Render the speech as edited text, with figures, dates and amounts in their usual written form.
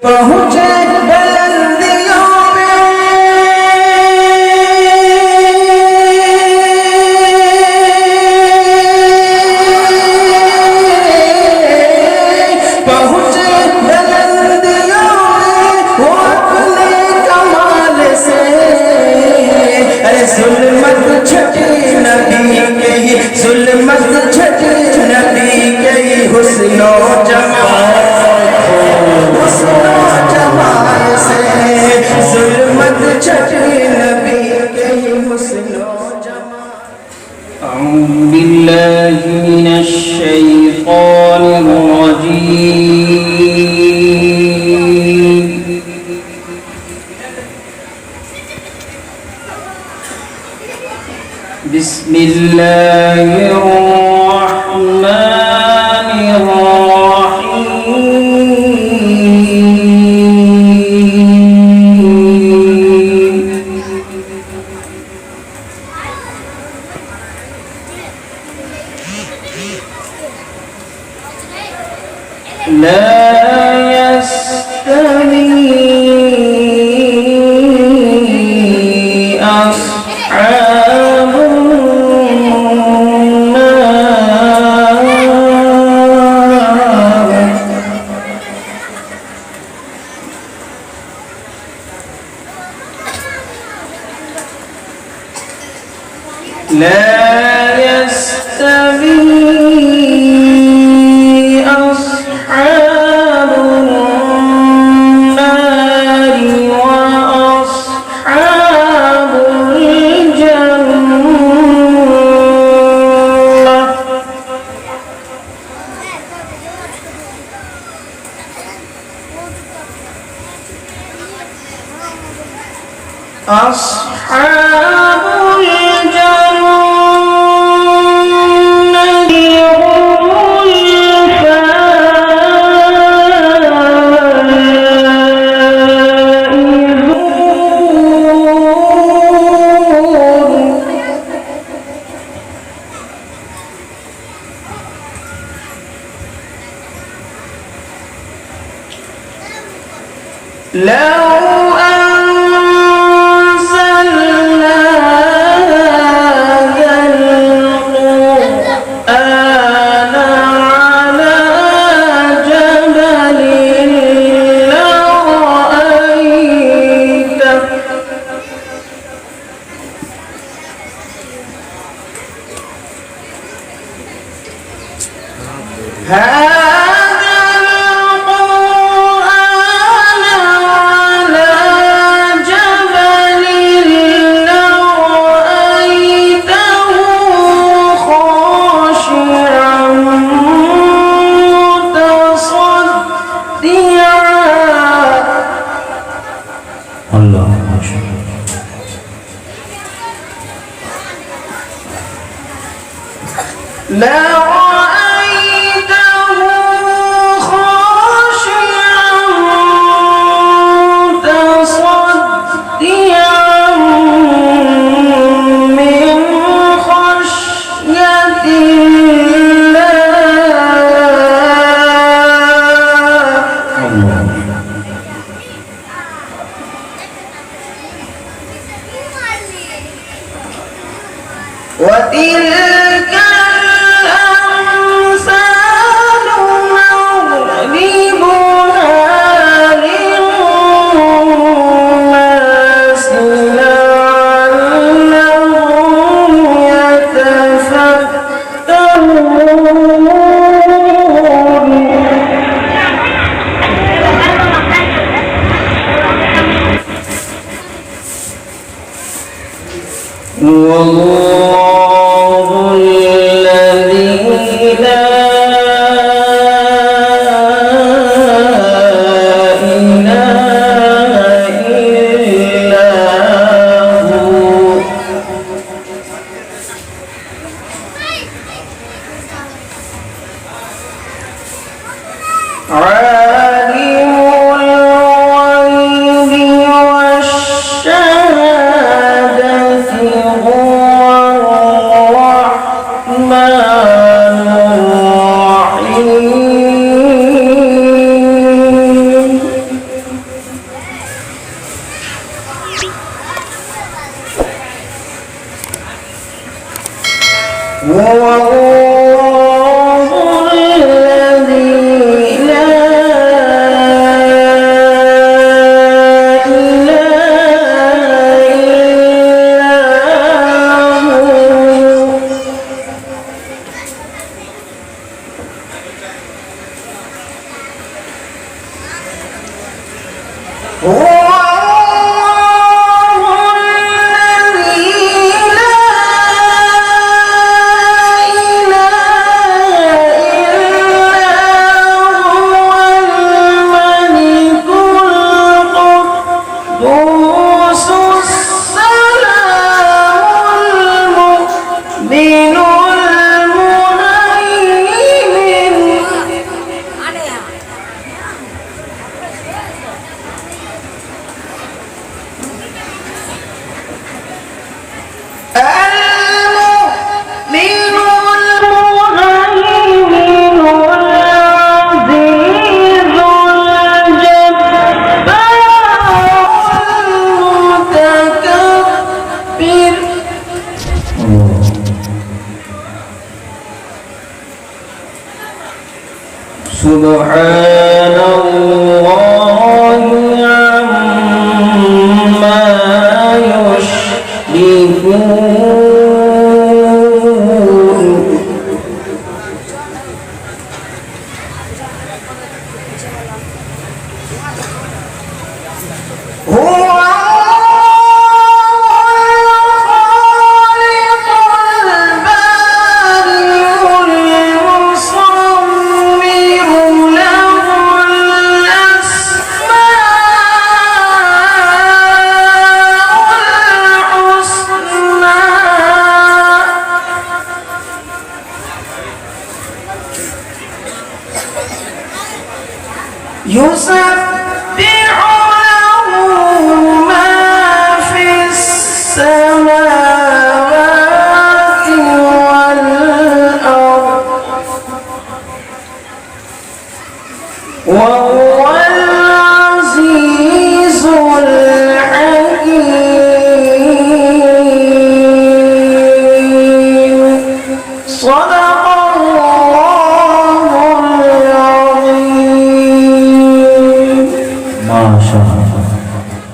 पहुँचे बुलंदियों पे पहुँचे बुलंदियों में वो अपने कमाल से अरे जुल्मत छठी नबी के ही जुल्मत छठी नबी के ही हुस्नो जमाल أعوذ بالله من الشيطان الرجيم بسم الله الرحمن الرحيم لا يستوي أصحاب النار لا يستوي أصحاب النار وأصحاب الجنة أصحاب الجنة لو أنزلنا هذا القرآن على جبل لرأيته لرأيته خاشعا متصدعا من خشية الله. وتلك الأمثال نضربها للناس لعلهم يتفكرون والله الذي لا إله إلا هو عالم الغيب والشهادة هو هو الله الذي لا إله إلا هو. سبحان الله عما يشركون. يسبح